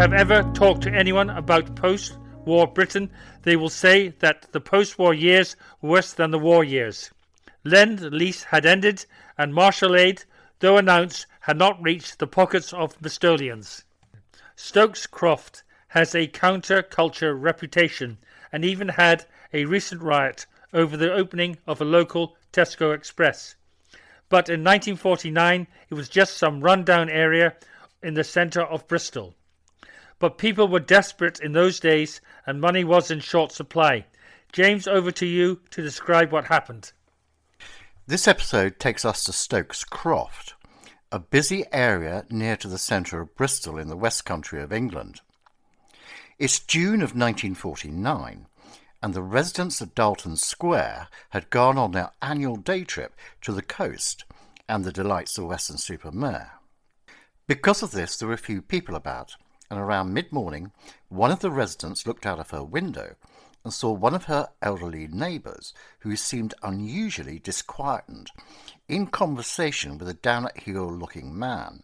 have ever talked to anyone about post-war Britain, they will say that the post-war years were worse than the war years. Lend-Lease had ended, and martial aid, though announced, had not reached the pockets of Bristolians. Stokes Croft has a counter-culture reputation, and even had a recent riot over the opening of a local Tesco Express. But in 1949 it was just some run-down area in the centre of Bristol. But people were desperate in those days and money was in short supply. James, over to you to describe what happened. This episode takes us to Stokes Croft, a busy area near to the centre of Bristol in the West Country of England. It's June of 1949, and the residents of Dalton Square had gone on their annual day trip to the coast and the delights of Weston-super-Mare. Because of this, there were few people about, and around mid-morning, one of the residents looked out of her window and saw one of her elderly neighbours, who seemed unusually disquieted, in conversation with a down-at-heel-looking man.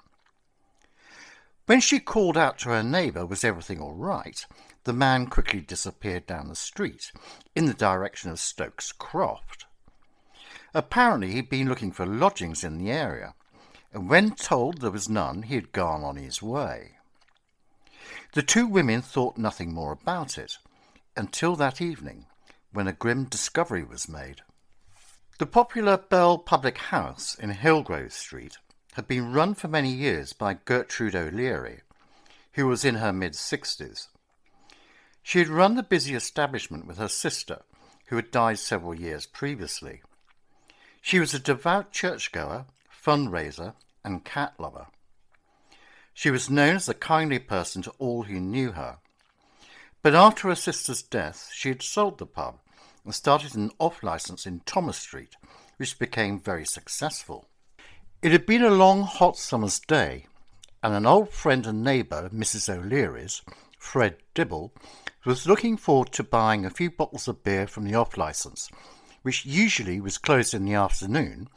When she called out to her neighbour, was everything all right, the man quickly disappeared down the street, in the direction of Stokes Croft. Apparently he'd been looking for lodgings in the area, and when told there was none, he had gone on his way. The two women thought nothing more about it, until that evening, when a grim discovery was made. The popular Bell Public House in Hillgrove Street had been run for many years by Gertrude O'Leary, who was in her mid-60s. She had run the busy establishment with her sister, who had died several years previously. She was a devout churchgoer, fundraiser, and cat lover. She was known as a kindly person to all who knew her. But after her sister's death, she had sold the pub and started an off-licence in Thomas Street, which became very successful. It had been a long, hot summer's day, and an old friend and neighbour, Mrs. O'Leary's, Fred Dibble, was looking forward to buying a few bottles of beer from the off-licence, which usually was closed in the afternoon,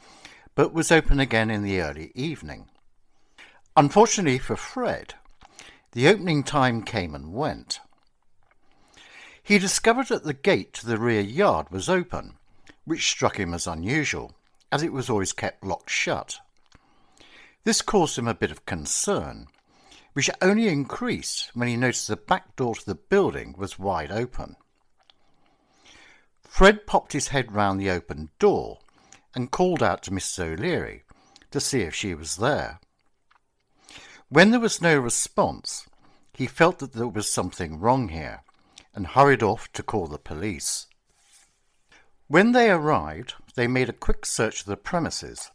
but was open again in the early evening. Unfortunately for Fred, the opening time came and went. He discovered that the gate to the rear yard was open, which struck him as unusual, as it was always kept locked shut. This caused him a bit of concern, which only increased when he noticed the back door to the building was wide open. Fred popped his head round the open door and called out to Mrs. O'Leary to see if she was there. When there was no response, he felt that there was something wrong here, and hurried off to call the police. When they arrived, they made a quick search of the premises,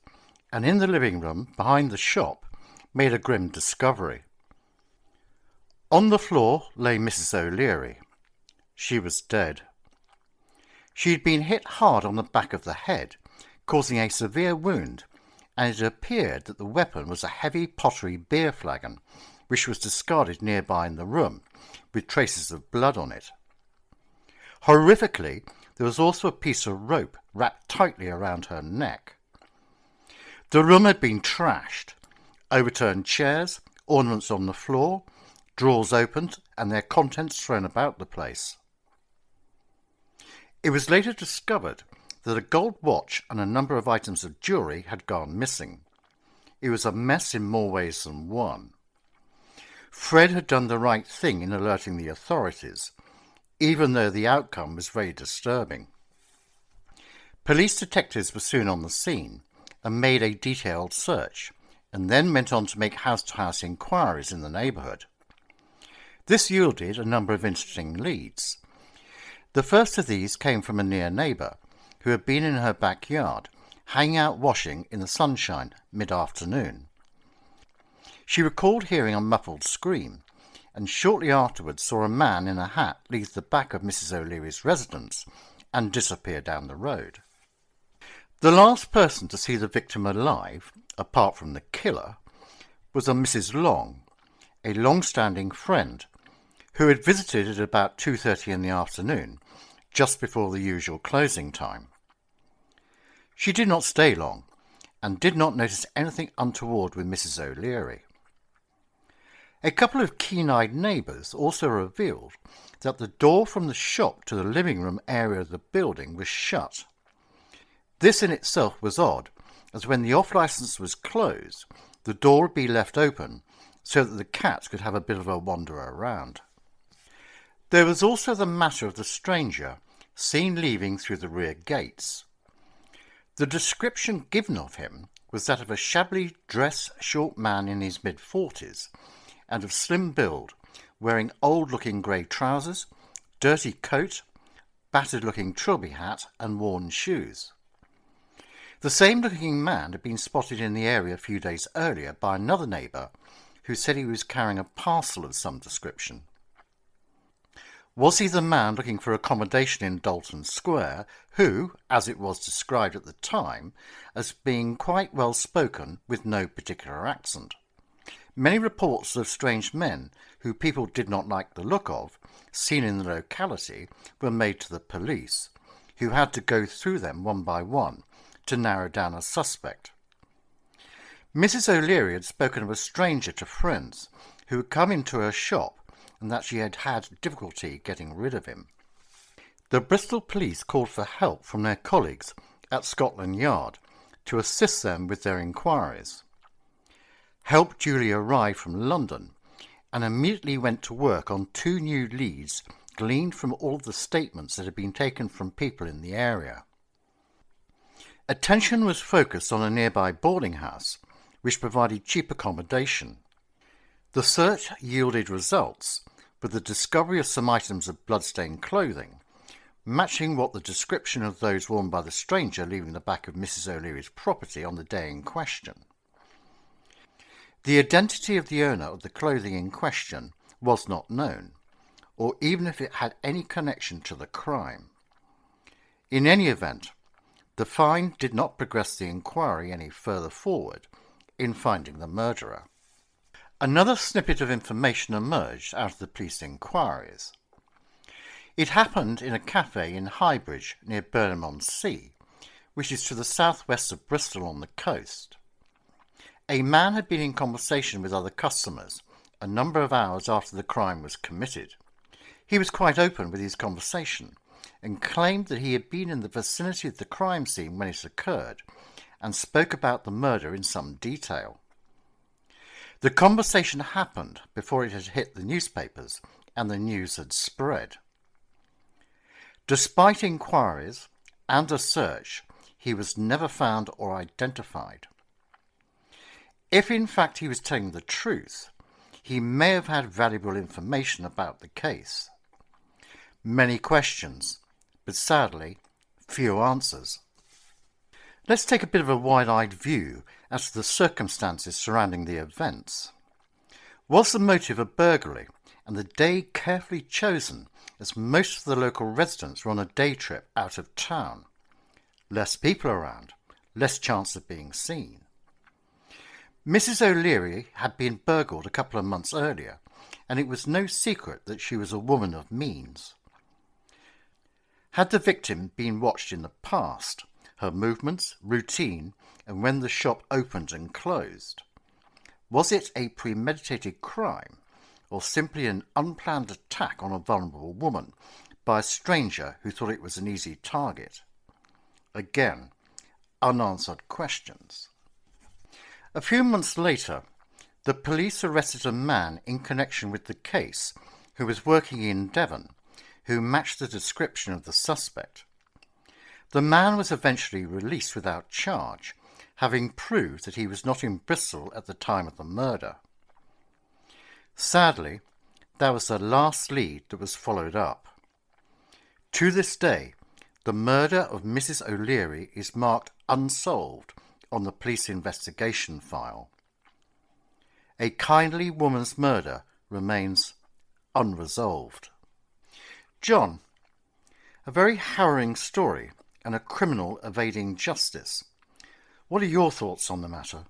and in the living room behind the shop made a grim discovery. On the floor lay Mrs. O'Leary. She was dead. She had been hit hard on the back of the head, causing a severe wound, and it appeared that the weapon was a heavy pottery beer flagon, which was discarded nearby in the room, with traces of blood on it. Horrifically, there was also a piece of rope wrapped tightly around her neck. The room had been trashed. Overturned chairs, ornaments on the floor, drawers opened, and their contents thrown about the place. It was later discovered that a gold watch and a number of items of jewellery had gone missing. It was a mess in more ways than one. Fred had done the right thing in alerting the authorities, even though the outcome was very disturbing. Police detectives were soon on the scene and made a detailed search, and then went on to make house-to-house inquiries in the neighbourhood. This yielded a number of interesting leads. The first of these came from a near neighbour who had been in her backyard, hanging out washing in the sunshine mid-afternoon. She recalled hearing a muffled scream, and shortly afterwards saw a man in a hat leave the back of Mrs. O'Leary's residence and disappear down the road. The last person to see the victim alive, apart from the killer, was a Mrs. Long, a long-standing friend, who had visited at about 2:30 in the afternoon, just before the usual closing time. She did not stay long, and did not notice anything untoward with Mrs. O'Leary. A couple of keen-eyed neighbours also revealed that the door from the shop to the living room area of the building was shut. This in itself was odd, as when the off-licence was closed, the door would be left open so that the cats could have a bit of a wander around. There was also the matter of the stranger seen leaving through the rear gates. The description given of him was that of a shabbily dressed short man in his mid-40s and of slim build, wearing old-looking grey trousers, dirty coat, battered-looking trilby hat and worn shoes. The same-looking man had been spotted in the area a few days earlier by another neighbour who said he was carrying a parcel of some description. Was he the man looking for accommodation in Dalton Square, who, as it was described at the time, as being quite well spoken with no particular accent? Many reports of strange men, who people did not like the look of, seen in the locality, were made to the police, who had to go through them one by one to narrow down a suspect. Mrs. O'Leary had spoken of a stranger to friends who had come into her shop and that she had had difficulty getting rid of him. The Bristol police called for help from their colleagues at Scotland Yard to assist them with their inquiries. Help duly arrived from London and immediately went to work on 2 new leads gleaned from all of the statements that had been taken from people in the area. Attention was focused on a nearby boarding house which provided cheap accommodation. The search yielded results, with the discovery of some items of blood-stained clothing, matching what the description of those worn by the stranger leaving the back of Mrs. O'Leary's property on the day in question. The identity of the owner of the clothing in question was not known, or even if it had any connection to the crime. In any event, the find did not progress the inquiry any further forward in finding the murderer. Another snippet of information emerged out of the police inquiries. It happened in a cafe in Highbridge near Burnham-on-Sea, which is to the southwest of Bristol on the coast. A man had been in conversation with other customers a number of hours after the crime was committed. He was quite open with his conversation and claimed that he had been in the vicinity of the crime scene when it occurred and spoke about the murder in some detail. The conversation happened before it had hit the newspapers and the news had spread. Despite inquiries and a search, he was never found or identified. If in fact he was telling the truth, he may have had valuable information about the case. Many questions, but sadly, few answers. Let's take a bit of a wide-eyed view as to the circumstances surrounding the events. Was the motive a burglary, and the day carefully chosen as most of the local residents were on a day trip out of town? Less people around, less chance of being seen. Mrs. O'Leary had been burgled a couple of months earlier, and it was no secret that she was a woman of means. Had the victim been watched in the past, her movements, routine, and when the shop opened and closed? Was it a premeditated crime, or simply an unplanned attack on a vulnerable woman by a stranger who thought it was an easy target? Again, unanswered questions. A few months later, the police arrested a man in connection with the case who was working in Devon, who matched the description of the suspect. The man was eventually released without charge, having proved that he was not in Bristol at the time of the murder. Sadly, that was the last lead that was followed up. To this day, the murder of Mrs. O'Leary is marked unsolved on the police investigation file. A kindly woman's murder remains unresolved. John, a very harrowing story and a criminal evading justice. What are your thoughts on the matter?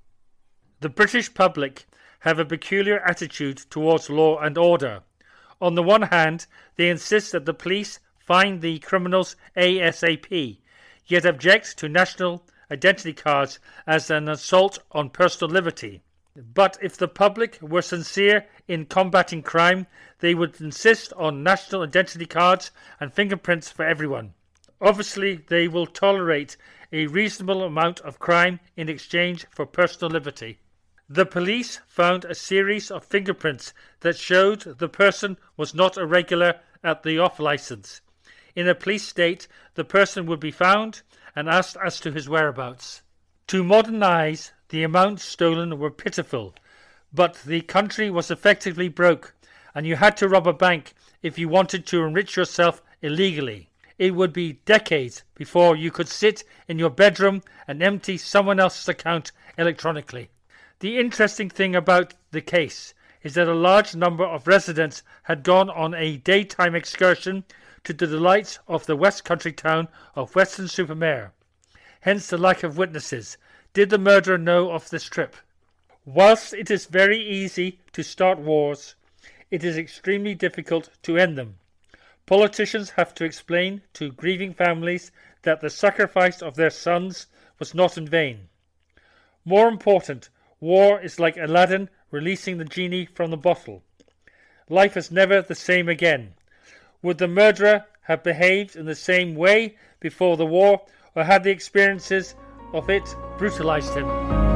The British public have a peculiar attitude towards law and order. On the one hand, they insist that the police find the criminals ASAP, yet object to national identity cards as an assault on personal liberty. But if the public were sincere in combating crime, they would insist on national identity cards and fingerprints for everyone. Obviously, they will tolerate a reasonable amount of crime in exchange for personal liberty. The police found a series of fingerprints that showed the person was not a regular at the off-licence. In a police state, the person would be found and asked as to his whereabouts. To modern eyes, the amounts stolen were pitiful, but the country was effectively broke, and you had to rob a bank if you wanted to enrich yourself illegally. It would be decades before you could sit in your bedroom and empty someone else's account electronically. The interesting thing about the case is that a large number of residents had gone on a daytime excursion to the delights of the West Country town of Weston-super-Mare. Hence the lack of witnesses. Did the murderer know of this trip? Whilst it is very easy to start wars, it is extremely difficult to end them. Politicians have to explain to grieving families that the sacrifice of their sons was not in vain. More important, war is like Aladdin releasing the genie from the bottle. Life is never the same again. Would the murderer have behaved in the same way before the war, or had the experiences of it brutalized him?